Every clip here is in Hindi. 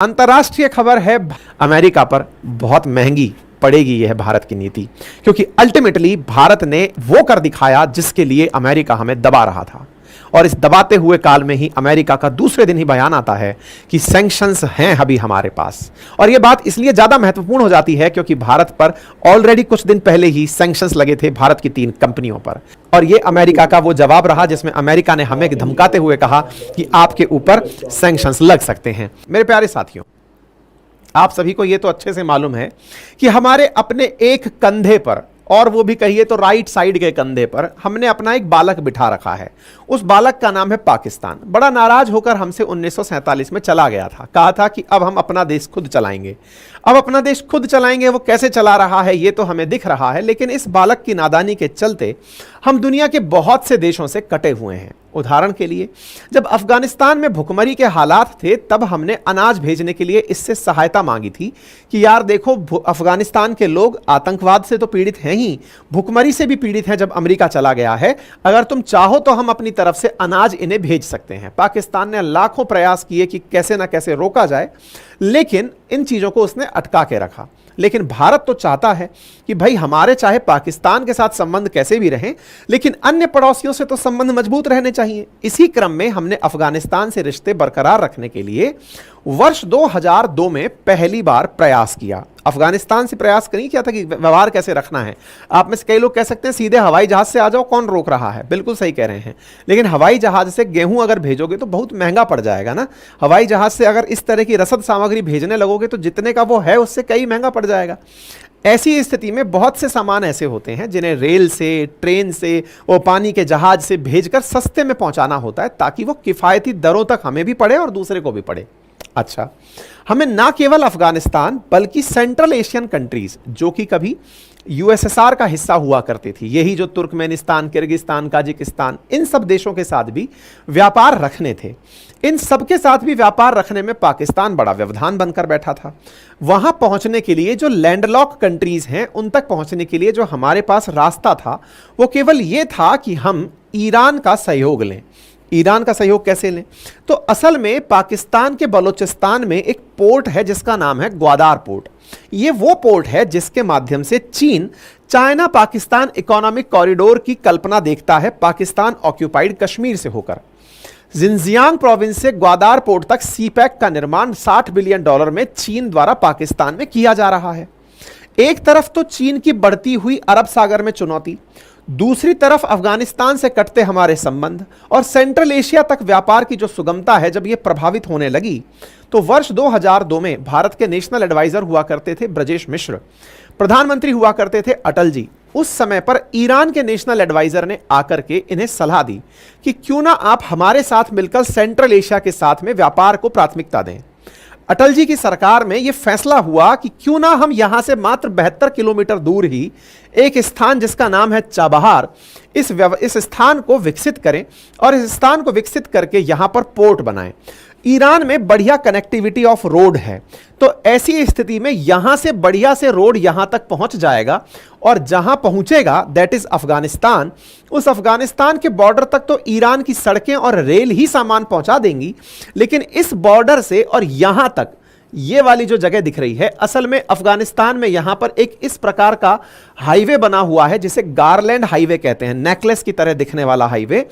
अंतर्राष्ट्रीय खबर है, अमेरिका पर बहुत महंगी पड़ेगी यह भारत की नीति, क्योंकि अल्टीमेटली भारत ने वो कर दिखाया जिसके लिए अमेरिका हमें दबा रहा था। और इस दबाते हुए काल में ही अमेरिका का दूसरे दिन ही बयान आता है कि सैंक्शंस हैं अभी हमारे पास। और यह बात इसलिए ज्यादा महत्वपूर्ण हो जाती है क्योंकि भारत पर ऑलरेडी कुछ दिन पहले ही सैंक्शंस लगे थे भारत की 3 कंपनियों पर। और यह अमेरिका का वो जवाब रहा जिसमें अमेरिका ने हमें धमकाते हुए कहा कि आपके ऊपर सैंक्शंस लग सकते हैं। मेरे प्यारे साथियों, आप सभी को यह तो अच्छे से मालूम है कि हमारे अपने एक कंधे पर, और वो भी कहिए तो राइट साइड के कंधे पर, हमने अपना एक बालक बिठा रखा है। उस बालक का नाम है पाकिस्तान। बड़ा नाराज होकर हमसे 1947 में चला गया था। कहा था कि अब हम अपना देश खुद चलाएंगे। अब अपना देश खुद चलाएंगे, वो कैसे चला रहा है ये तो हमें दिख रहा है, लेकिन इस बालक की नादानी के चलते हम दुनिया के बहुत से देशों से कटे हुए हैं। उदाहरण के लिए, जब अफगानिस्तान में भुखमरी के हालात थे तब हमने अनाज भेजने के लिए इससे सहायता मांगी थी कि यार देखो, अफगानिस्तान के लोग आतंकवाद से तो पीड़ित हैं ही, भुखमरी से भी पीड़ित हैं जब अमेरिका चला गया है। अगर तुम चाहो तो हम अपनी तरफ से अनाज इन्हें भेज सकते हैं। पाकिस्तान ने लाखों प्रयास किए कि कैसे ना कैसे रोका जाए, लेकिन इन चीजों को उसने अटका के रखा। लेकिन भारत तो चाहता है कि भाई हमारे चाहे पाकिस्तान के साथ संबंध कैसे भी रहें, लेकिन अन्य पड़ोसियों से तो संबंध मजबूत रहने चाहिए। इसी क्रम में हमने अफगानिस्तान से रिश्ते बरकरार रखने के लिए वर्ष 2002 में पहली बार प्रयास किया। अफगानिस्तान से प्रयास नहीं किया था कि व्यवहार कैसे रखना है। आप में से कई लोग कह सकते हैं सीधे हवाई जहाज से आ जाओ, कौन रोक रहा है। बिल्कुल सही कह रहे हैं, लेकिन हवाई जहाज से गेहूं अगर भेजोगे तो बहुत महंगा पड़ जाएगा ना। हवाई जहाज से अगर इस तरह की रसद सामग्री भेजने लगोगे तो जितने का वो है उससे कई महंगा पड़ जाएगा। ऐसी स्थिति में बहुत से सामान ऐसे होते हैं जिन्हें रेल से, ट्रेन से, वो पानी के जहाज से भेजकर सस्ते में पहुंचाना होता है ताकि वो किफायती दरों तक हमें भी पड़े और दूसरे को भी पड़े। अच्छा, हमें ना केवल अफगानिस्तान बल्कि सेंट्रल एशियन कंट्रीज जो कि कभी यूएसएसआर का हिस्सा हुआ करती थी, यही जो तुर्कमेनिस्तान, किर्गिस्तान, ताजिकिस्तान, इन सब देशों के साथ भी व्यापार रखने थे। इन सब के साथ भी व्यापार रखने में पाकिस्तान बड़ा व्यवधान बनकर बैठा था। वहां पहुंचने के लिए जो लैंडलॉक कंट्रीज हैं उन तक पहुंचने के लिए जो हमारे पास रास्ता था वो केवल ये था कि हम ईरान का सहयोग लें। ईरान का सहयोग कैसे लें? तो असल में पाकिस्तान के बलूचिस्तान में एक पोर्ट है जिसका नाम है ग्वादार पोर्ट। ये वो पोर्ट है जिसके माध्यम से चीन चाइना पाकिस्तान इकोनॉमिक कॉरिडोर की कल्पना देखता है, पाकिस्तान ऑक्यूपाइड कश्मीर से होकर। जिनजियांग प्रोविंस से ग्वादार पोर्ट तक सीपैक का निर्माण $60 बिलियन में चीन द्वारा पाकिस्तान में किया जा रहा है। एक तरफ तो चीन की बढ़ती हुई अरब सागर में चुनौती, दूसरी तरफ अफगानिस्तान से कटते हमारे संबंध और सेंट्रल एशिया तक व्यापार की जो सुगमता है, जब यह प्रभावित होने लगी तो वर्ष 2002 में भारत के नेशनल एडवाइजर हुआ करते थे ब्रजेश मिश्र, प्रधानमंत्री हुआ करते थे अटल जी। उस समय पर ईरान के नेशनल एडवाइजर ने आकर के इन्हें सलाह दी कि क्यों ना आप हमारे साथ मिलकर सेंट्रल एशिया के साथ में व्यापार को प्राथमिकता दें। अटल जी की सरकार में यह फैसला हुआ कि क्यों ना हम यहां से मात्र 72 किलोमीटर दूर ही एक स्थान जिसका नाम है चाबहार, इस स्थान को विकसित करें और इस स्थान को विकसित करके यहां पर पोर्ट बनाएं। ईरान में बढ़िया कनेक्टिविटी ऑफ रोड है, तो ऐसी स्थिति में यहां से बढ़िया से रोड यहां तक पहुंच जाएगा और जहां पहुंचेगा दैट इज अफगानिस्तान। उस अफगानिस्तान के बॉर्डर तक तो ईरान की सड़कें और रेल ही सामान पहुंचा देंगी, लेकिन इस बॉर्डर से और यहां तक ये वाली जो जगह दिख रही है, असल में अफगानिस्तान में यहां पर एक इस प्रकार का हाईवे बना हुआ है जिसे गारलैंड हाईवे कहते हैं, नेकलेस की तरह दिखने वाला हाईवे।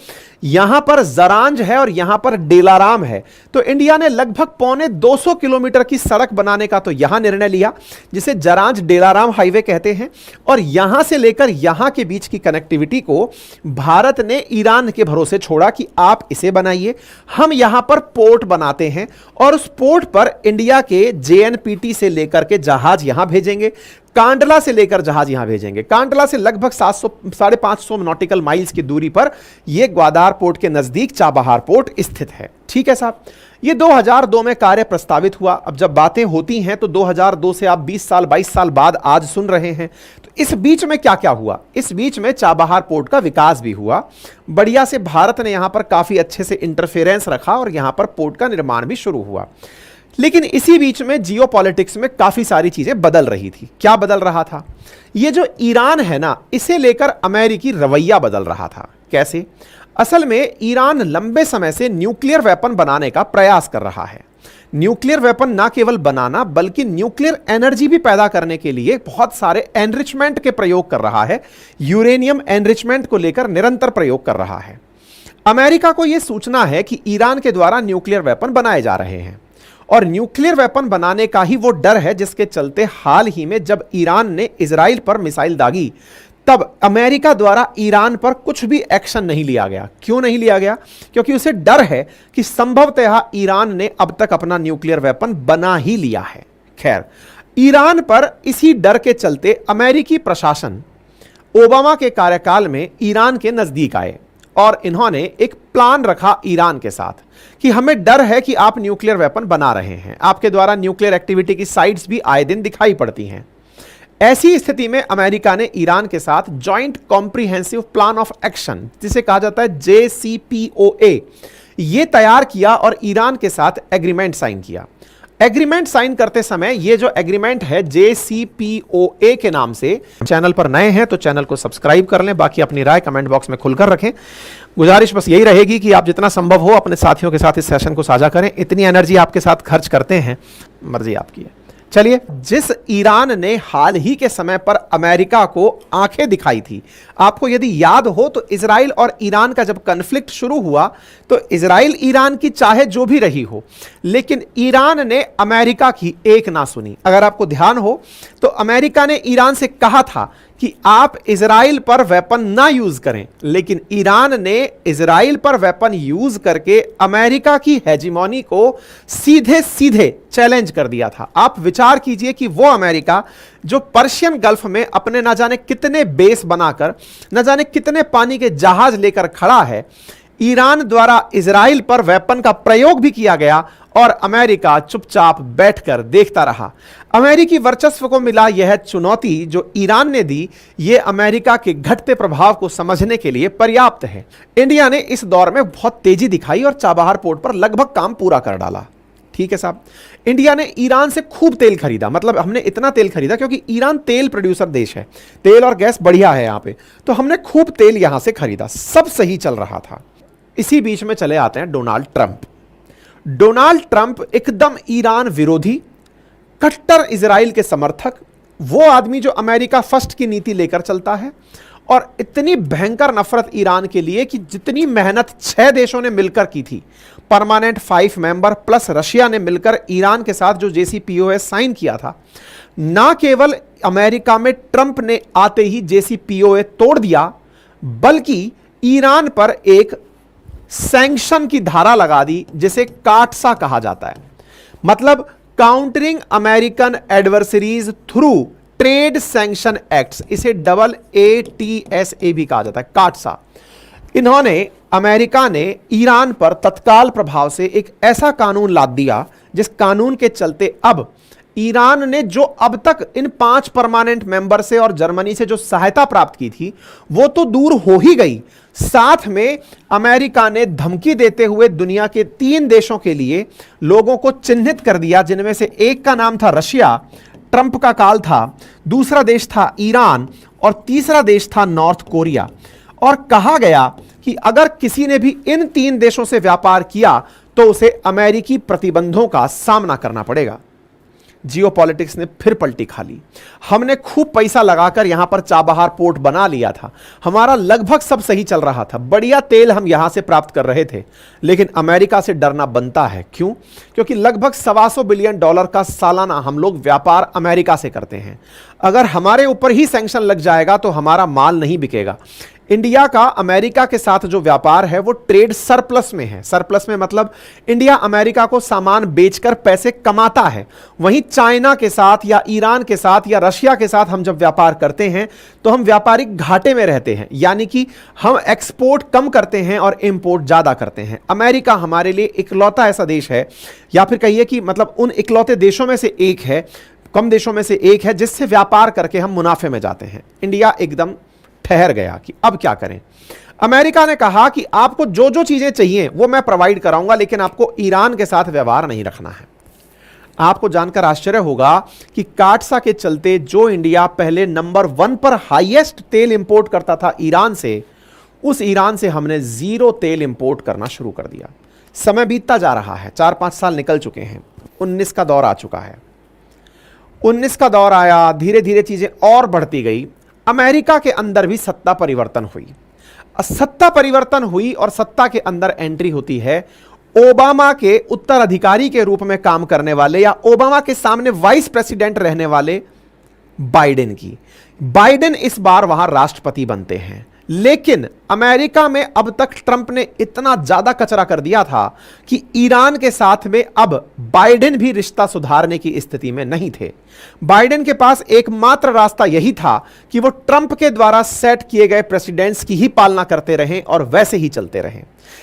यहां पर जरांज है और यहां पर डेलाराम है। तो इंडिया ने लगभग 250 किलोमीटर की सड़क बनाने का तो यहां निर्णय लिया जिसे जरांज डेलाराम हाईवे कहते हैं, और यहां से लेकर यहां के बीच की कनेक्टिविटी को भारत ने ईरान के भरोसे छोड़ा कि आप इसे बनाइए, हम यहां पर पोर्ट बनाते हैं और उस पोर्ट पर इंडिया के जेएनपीटी से लेकर के जहाज यहां भेजेंगे, कांडला से लेकर जहाज यहां भेजेंगे। कांडला से लगभग 550 नॉटिकल माइल्स की दूरी पर यह ग्वादार पोर्ट के नजदीक चाबहार पोर्ट स्थित है। ठीक है साहब, यह 2002 में कार्य प्रस्तावित हुआ। अब जब बातें होती हैं तो 2002 से आप 22 साल बाद आज सुन रहे हैं। तो इस बीच में क्या क्या हुआ? इस बीच में चाबहार पोर्ट का विकास भी हुआ बढ़िया से। भारत ने यहां पर काफी अच्छे से इंटरफेरेंस रखा और यहां पर पोर्ट का निर्माण भी शुरू हुआ। लेकिन इसी बीच में जियोपॉलिटिक्स में काफी सारी चीजें बदल रही थी। क्या बदल रहा था? ये जो ईरान है ना, इसे लेकर अमेरिकी रवैया बदल रहा था। कैसे? असल में ईरान लंबे समय से न्यूक्लियर वेपन बनाने का प्रयास कर रहा है। न्यूक्लियर वेपन ना केवल बनाना बल्कि न्यूक्लियर एनर्जी भी पैदा करने के लिए बहुत सारे एनरिचमेंट के प्रयोग कर रहा है। यूरेनियम एनरिचमेंट को लेकर निरंतर प्रयोग कर रहा है। अमेरिका को यह सूचना है कि ईरान के द्वारा न्यूक्लियर वेपन बनाए जा रहे हैं और न्यूक्लियर वेपन बनाने का ही वो डर है जिसके चलते हाल ही में जब ईरान ने इजराइल पर मिसाइल दागी तब अमेरिका द्वारा ईरान पर कुछ भी एक्शन नहीं लिया गया। क्यों नहीं लिया गया? क्योंकि उसे डर है कि संभवतः ईरान ने अब तक अपना न्यूक्लियर वेपन बना ही लिया है। खैर, ईरान पर इसी डर के चलते अमेरिकी प्रशासन ओबामा के कार्यकाल में ईरान के नजदीक आए और इन्होंने एक प्लान रखा ईरान के साथ कि हमें डर है कि आप न्यूक्लियर वेपन बना रहे हैं, आपके द्वारा न्यूक्लियर एक्टिविटी की साइट्स भी आए दिन दिखाई पड़ती हैं। ऐसी स्थिति में अमेरिका ने ईरान के साथ joint comprehensive plan of action, जिसे कहा जाता है JCPOA, यह तैयार किया और ईरान के साथ एग्रीमेंट साइन किया। एग्रीमेंट साइन करते समय यह जो एग्रीमेंट है JCPOA के नाम से, चैनल पर नए हैं तो चैनल को सब्सक्राइब कर लें, बाकी अपनी राय कमेंट बॉक्स में खुलकर रखें। गुजारिश बस यही रहेगी कि आप जितना संभव हो अपने साथियों के साथ इस सेशन को साझा करें। इतनी एनर्जी आपके साथ खर्च करते हैं, मर्जी आपकी है। चलिए, जिस ईरान ने हाल ही के समय पर अमेरिका को आंखें दिखाई थी, आपको यदि याद हो तो इजराइल और ईरान का जब कन्फ्लिक्ट शुरू हुआ तो इजराइल ईरान की चाहे जो भी रही हो, लेकिन ईरान ने अमेरिका की एक ना सुनी। अगर आपको ध्यान हो तो अमेरिका ने ईरान से कहा था कि आप इजराइल पर वेपन ना यूज करें, लेकिन ईरान ने इजराइल पर वेपन यूज करके अमेरिका की हेजिमोनी को सीधे सीधे चैलेंज कर दिया था। आप विचार कीजिए कि वो अमेरिका जो पर्शियन गल्फ में अपने ना जाने कितने बेस बनाकर न जाने कितने पानी के जहाज लेकर खड़ा है, ईरान द्वारा इजराइल पर वेपन का प्रयोग भी किया गया और अमेरिका चुपचाप बैठकर देखता रहा। अमेरिकी वर्चस्व को मिला यह चुनौती जो ईरान ने दी, यह अमेरिका के घटते प्रभाव को समझने के लिए पर्याप्त है। इंडिया ने इस दौर में बहुत तेजी दिखाई और चाबहार पोर्ट पर लगभग काम पूरा कर डाला। ठीक है साहब, इंडिया ने ईरान से खूब तेल खरीदा, मतलब हमने इतना तेल खरीदा क्योंकि ईरान तेल प्रोड्यूसर देश है, तेल और गैस बढ़िया है यहां पे, तो हमने खूब तेल यहां से खरीदा, सब सही चल रहा था। इसी बीच में चले आते हैं डोनाल्ड ट्रंप। डोनाल्ड ट्रंप एकदम ईरान विरोधी, कट्टर इजराइल के समर्थक, वो आदमी जो अमेरिका फर्स्ट की नीति लेकर चलता है और इतनी भयंकर नफरत ईरान के लिए कि जितनी मेहनत 6 देशों ने मिलकर की थी, परमानेंट 5 मेंबर प्लस रशिया ने मिलकर ईरान के साथ जो JCPOA साइन किया था, ना केवल अमेरिका में ट्रंप ने आते ही JCPOA तोड़ दिया, बल्कि ईरान पर एक सैंक्शन की धारा लगा दी जिसे काटसा कहा जाता है, मतलब countering American adversaries through trade sanction acts, इसे AATSA भी कहा जाता है, काटसा। इन्होंने, अमेरिका ने ईरान पर तत्काल प्रभाव से एक ऐसा कानून लाद दिया जिस कानून के चलते अब ईरान ने जो अब तक इन 5 परमानेंट मेंबर से और जर्मनी से जो सहायता प्राप्त की थी वो तो दूर हो ही गई, साथ में अमेरिका ने धमकी देते हुए दुनिया के 3 देशों के लिए लोगों को चिन्हित कर दिया, जिनमें से एक का नाम था रशिया, ट्रंप का काल था, दूसरा देश था ईरान और तीसरा देश था नॉर्थ कोरिया। और कहा गया कि अगर किसी ने भी इन 3 देशों से व्यापार किया तो उसे अमेरिकी प्रतिबंधों का सामना करना पड़ेगा। जियोपॉलिटिक्स ने फिर पलटी खा ली। हमने खूब पैसा लगाकर यहां पर चाबहार पोर्ट बना लिया था, हमारा लगभग सब सही चल रहा था, बढ़िया तेल हम यहां से प्राप्त कर रहे थे, लेकिन अमेरिका से डरना बनता है। क्यों? क्योंकि लगभग $125 बिलियन का सालाना हम लोग व्यापार अमेरिका से करते हैं। अगर हमारे ऊपर ही सैंक्शन लग जाएगा तो हमारा माल नहीं बिकेगा। इंडिया का अमेरिका के साथ जो व्यापार है वो ट्रेड सरप्लस में है। सरप्लस में मतलब इंडिया अमेरिका को सामान बेचकर पैसे कमाता है। वहीं चाइना के साथ या ईरान के साथ या रशिया के साथ हम जब व्यापार करते हैं तो हम व्यापारिक घाटे में रहते हैं, यानी कि हम एक्सपोर्ट कम करते हैं और इंपोर्ट ज्यादा करते हैं। अमेरिका हमारे लिए इकलौता ऐसा देश है, या फिर कहिए कि मतलब उन इकलौते देशों में से एक है, कम देशों में से एक है जिससे व्यापार करके हम मुनाफे में जाते हैं। इंडिया एकदम ठहर गया कि अब क्या करें। अमेरिका ने कहा कि आपको जो जो चीजें चाहिए वो मैं प्रोवाइड कराऊंगा, लेकिन आपको ईरान के साथ व्यवहार नहीं रखना है। आपको जानकर आश्चर्य होगा कि काटसा के चलते जो इंडिया पहले नंबर 1 पर हाईएस्ट तेल इंपोर्ट करता था ईरान से, उस ईरान से हमने जीरो तेल इंपोर्ट करना शुरू कर दिया। समय बीतता जा रहा है, 4-5 साल निकल चुके हैं, 19 का दौर आ चुका है। 19 का दौर आया, धीरे धीरे चीजें और बढ़ती गई। अमेरिका के अंदर भी सत्ता परिवर्तन हुई। सत्ता परिवर्तन हुई और सत्ता के अंदर एंट्री होती है ओबामा के उत्तराधिकारी के रूप में काम करने वाले या ओबामा के सामने वाइस प्रेसिडेंट रहने वाले बाइडेन की। बाइडेन इस बार वहां राष्ट्रपति बनते हैं। लेकिन अमेरिका में अब तक ट्रंप ने इतना ज्यादा कचरा कर दिया था कि ईरान के साथ में अब बाइडेन भी रिश्ता सुधारने की स्थिति में नहीं थे। बाइडेन के पास एकमात्र रास्ता यही था कि वो ट्रंप के द्वारा सेट किए गए प्रेसिडेंट्स की ही पालना करते रहें और वैसे ही चलते रहें।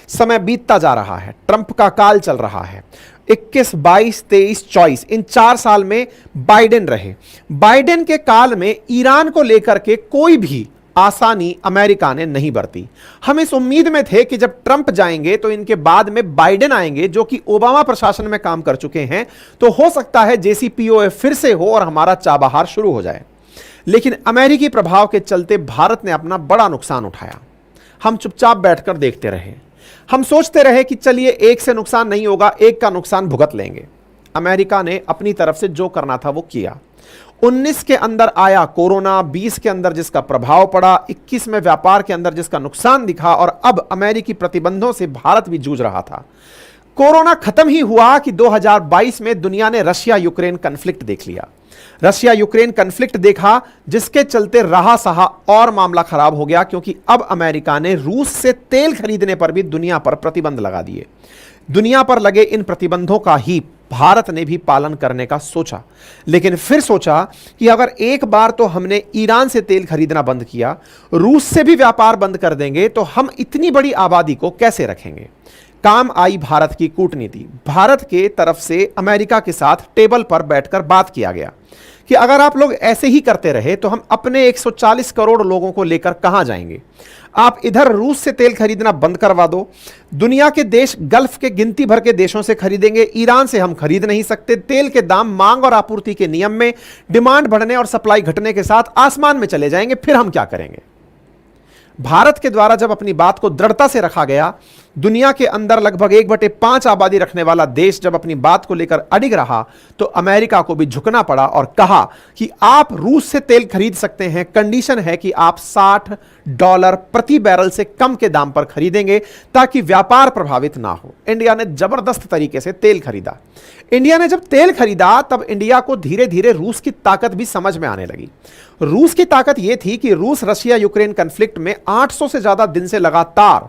समय बीतता जा रहा है, ट्रंप का काल चल रहा है। 21, 22, 23, 24 इन 4 साल में बाइडेन रहे। बाइडेन के काल में ईरान को लेकर के कोई भी आसानी अमेरिका ने नहीं बरती। हम इस उम्मीद में थे कि जब ट्रंप जाएंगे तो इनके बाद में बाइडेन आएंगे जो कि ओबामा प्रशासन में काम कर चुके हैं, तो हो सकता है JCPOA फिर से हो और हमारा चाबहार शुरू हो जाए। लेकिन अमेरिकी प्रभाव के चलते भारत ने अपना बड़ा नुकसान उठाया। हम चुपचाप बैठकर देखते रहे। हम सोचते रहे कि चलिए एक से नुकसान नहीं होगा, एक का नुकसान भुगत लेंगे। अमेरिका ने अपनी तरफ से जो करना था वो किया। 19 के अंदर आया कोरोना, 20 के अंदर जिसका प्रभाव पड़ा, 21 में व्यापार के अंदर जिसका नुकसान दिखा और अब अमेरिकी प्रतिबंधों से भारत भी जूझ रहा था। कोरोना खत्म ही हुआ कि 2022 में दुनिया ने रशिया यूक्रेन कन्फ्लिक्ट देख लिया। रशिया यूक्रेन कन्फ्लिक्ट देखा जिसके चलते रहा सहा और मामला खराब हो गया, क्योंकि अब अमेरिका ने रूस से तेल खरीदने पर भी दुनिया पर प्रतिबंध लगा दिए। दुनिया पर लगे इन प्रतिबंधों का ही भारत ने भी पालन करने का सोचा, लेकिन फिर सोचा कि अगर एक बार तो हमने ईरान से तेल खरीदना बंद किया, रूस से भी व्यापार बंद कर देंगे तो हम इतनी बड़ी आबादी को कैसे रखेंगे। काम आई भारत की कूटनीति। भारत के तरफ से अमेरिका के साथ टेबल पर बैठकर बात किया गया कि अगर आप लोग ऐसे ही करते रहे तो हम अपने 140 करोड़ लोगों को लेकर कहां जाएंगे। आप इधर रूस से तेल खरीदना बंद करवा दो, दुनिया के देश गल्फ के गिनती भर के देशों से खरीदेंगे, ईरान से हम खरीद नहीं सकते। तेल के दाम मांग और आपूर्ति के नियम में डिमांड बढ़ने और सप्लाई घटने के साथ आसमान में चले जाएंगे, फिर हम क्या करेंगे। भारत के द्वारा जब अपनी बात को दृढ़ता से रखा गया, दुनिया के अंदर लगभग 1/5 आबादी रखने वाला देश जब अपनी बात को लेकर अडिग रहा, तो अमेरिका को भी झुकना पड़ा और कहा कि आप रूस से तेल खरीद सकते हैं, कंडीशन है कि आप $60 प्रति बैरल से कम के दाम पर खरीदेंगे ताकि व्यापार प्रभावित ना हो। इंडिया ने जबरदस्त तरीके से तेल खरीदा। इंडिया ने जब तेल खरीदा तब इंडिया को धीरे धीरे रूस की ताकत भी समझ में आने लगी। रूस की ताकत यह थी कि रूस रशिया यूक्रेन कन्फ्लिक्ट में 800 से ज्यादा दिन से लगातार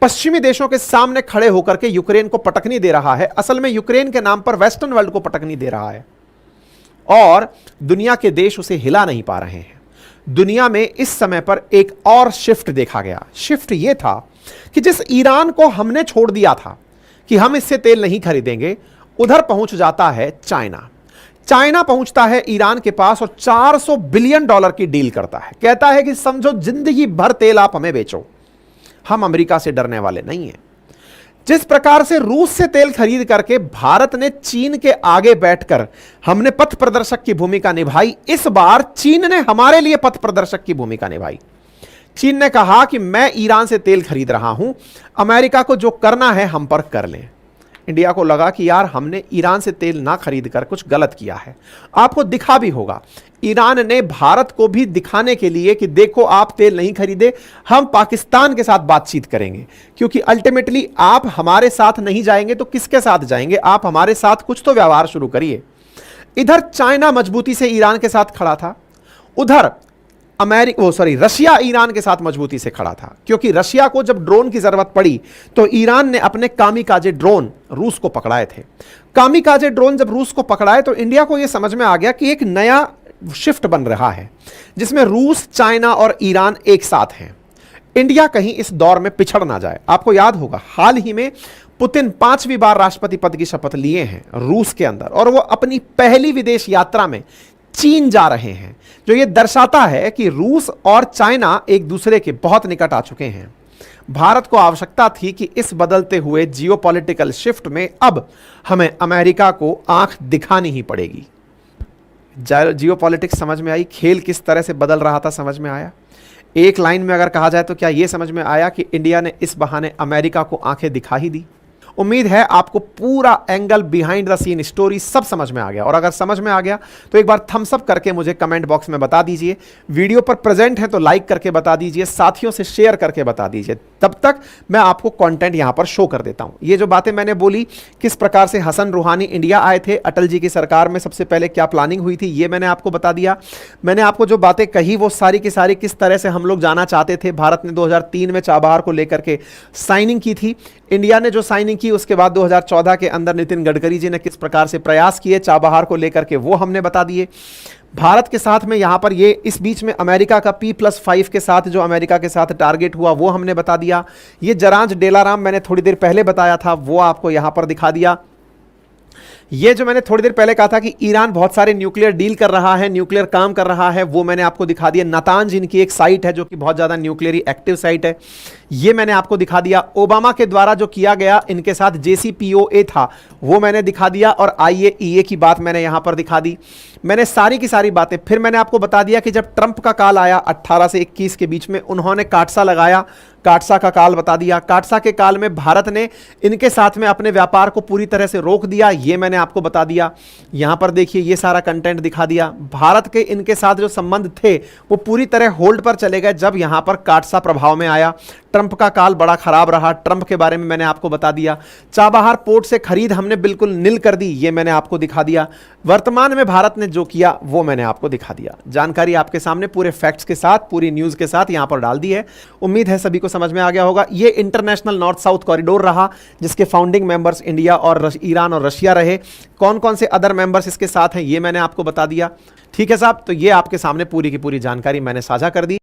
पश्चिमी देशों के सामने खड़े होकर के यूक्रेन को पटकनी दे रहा है। असल में यूक्रेन के नाम पर वेस्टर्न वर्ल्ड को पटकनी दे रहा है और दुनिया के देश उसे हिला नहीं पा रहे हैं। दुनिया में इस समय पर एक और शिफ्ट देखा गया। शिफ्ट यह था कि जिस ईरान को हमने छोड़ दिया था कि हम इससे तेल नहीं खरीदेंगे, उधर पहुंच जाता है चाइना। चाइना पहुंचता है ईरान के पास और $400 बिलियन की डील करता है। कहता है कि समझो जिंदगी भर तेल आप हमें बेचो, हम अमेरिका से डरने वाले नहीं हैं। जिस प्रकार से रूस से तेल खरीद करके भारत ने चीन के आगे बैठकर हमने पथ प्रदर्शक की भूमिका निभाई, इस बार चीन ने हमारे लिए पथ प्रदर्शक की भूमिका निभाई। चीन ने कहा कि मैं ईरान से तेल खरीद रहा हूं, अमेरिका को जो करना है हम पर कर लें। इंडिया को लगा कि यार हमने ईरान से तेल ना खरीद कर कुछ गलत किया है। आपको दिखा भी होगा, ईरान ने भारत को भी दिखाने के लिए कि देखो आप तेल नहीं खरीदे, हम पाकिस्तान के साथ बातचीत करेंगे, क्योंकि अल्टीमेटली आप हमारे साथ नहीं जाएंगे तो किसके साथ जाएंगे, आप हमारे साथ कुछ तो व्यवहार शुरू करिए। इधर चाइना मजबूती से ईरान के साथ खड़ा था, उधर रशिया ईरान के साथ मजबूती से खड़ा था, क्योंकि रशिया को जब ड्रोन की जरूरत पड़ी तो ईरान ने अपने कामिकाजे ड्रोन रूस को पकड़ाए थे। कामिकाजे ड्रोन जब रूस को पकड़ाए तो इंडिया को यह समझ में आ गया कि एक नया शिफ्ट बन रहा है जिसमें रूस, चाइना और ईरान एक साथ हैं। इंडिया कहीं इस दौर में पिछड़ ना जाए। आपको याद होगा हाल ही में पुतिन 5वीं बार राष्ट्रपति पद की शपथ लिए हैं रूस के अंदर, और वो अपनी पहली विदेश यात्रा में चीन जा रहे हैं, जो ये दर्शाता है कि रूस और चाइना एक दूसरे के बहुत निकट आ चुके हैं। भारत को आवश्यकता थी कि इस बदलते हुए जियोपॉलिटिकल शिफ्ट में अब हमें अमेरिका को आंख दिखानी ही पड़ेगी। जियोपॉलिटिक्स समझ में आई, खेल किस तरह से बदल रहा था समझ में आया। एक लाइन में अगर कहा जाए तो क्या यह समझ में आया कि इंडिया ने इस बहाने अमेरिका को आंखें दिखा ही दी? उम्मीद है आपको पूरा angle, behind the scene story सब समझ में आ गया। और अगर समझ में आ गया तो एक बार थम्स अप करके मुझे कमेंट बॉक्स में बता दीजिए। वीडियो पर प्रेजेंट है तो लाइक करके बता दीजिए, साथियों से शेयर करके बता दीजिए। तब तक मैं आपको कंटेंट यहां पर शो कर देता हूं। ये जो बातें मैंने बोली, किस प्रकार से हसन रूहानी इंडिया आए थे, अटल जी की सरकार में सबसे पहले क्या प्लानिंग हुई थी, ये मैंने आपको बता दिया। मैंने आपको जो बातें कही वो सारी की सारी किस तरह से हम लोग जाना चाहते थे। भारत ने 2003 में चाबहार को लेकर के साइनिंग की थी। इंडिया ने जो साइनिंग की उसके बाद 2014 के अंदर नितिन गडकरी जी ने किस प्रकार से प्रयास किए चाबहार को लेकर के, वो हमने बता दिए। भारत के साथ में यहां पर ये इस बीच में अमेरिका का P+5 के साथ जो अमेरिका के साथ टारगेट हुआ वो हमने बता दिया। ये जरांज डेलाराम मैंने थोड़ी देर पहले बताया था, वो आपको यहां पर दिखा दिया। ये जो मैंने थोड़ी देर पहले कहा था कि ईरान बहुत सारे न्यूक्लियर डील कर रहा है, न्यूक्लियर काम कर रहा है, वो मैंने आपको दिखा दिया। नातांज इनकी एक साइट है जो कि बहुत ज्यादा न्यूक्लियरी एक्टिव साइट है, ये मैंने आपको दिखा दिया। ओबामा के द्वारा जो किया गया इनके साथ JCPOA था वो मैंने दिखा दिया, और IAEA की बात मैंने यहां पर दिखा दी। मैंने सारी की सारी बातें, फिर मैंने आपको बता दिया कि जब ट्रंप का काल आया 18 से 21 के बीच में, उन्होंने काटसा लगाया, काटसा का काल बता दिया। काटसा के काल में भारत ने इनके साथ में अपने व्यापार को पूरी तरह से रोक दिया, ये मैंने आपको बता दिया। यहां पर देखिए ये सारा कंटेंट दिखा दिया। भारत के इनके साथ जो संबंध थे वो पूरी तरह होल्ड पर चले गए जब यहां पर काटसा प्रभाव में आया। ट्रंप का काल बड़ा खराब रहा, ट्रंप के बारे में मैंने आपको बता दिया। चाबहार पोर्ट से खरीद हमने बिल्कुल निल कर दी, ये मैंने आपको दिखा दिया। वर्तमान में भारत ने जो किया वो मैंने आपको दिखा दिया। जानकारी आपके सामने पूरे फैक्ट्स के साथ, पूरी न्यूज के साथ यहां पर डाल दी है। उम्मीद है सभी को समझ में आ गया होगा। ये इंटरनेशनल नॉर्थ साउथ कॉरिडोर रहा जिसके फाउंडिंग मेंबर्स इंडिया और ईरान और रशिया रहे। कौन कौन से अदर मेंबर्स इसके साथ हैं ये मैंने आपको बता दिया। ठीक है साहब, तो ये आपके सामने पूरी की पूरी जानकारी मैंने साझा कर दी।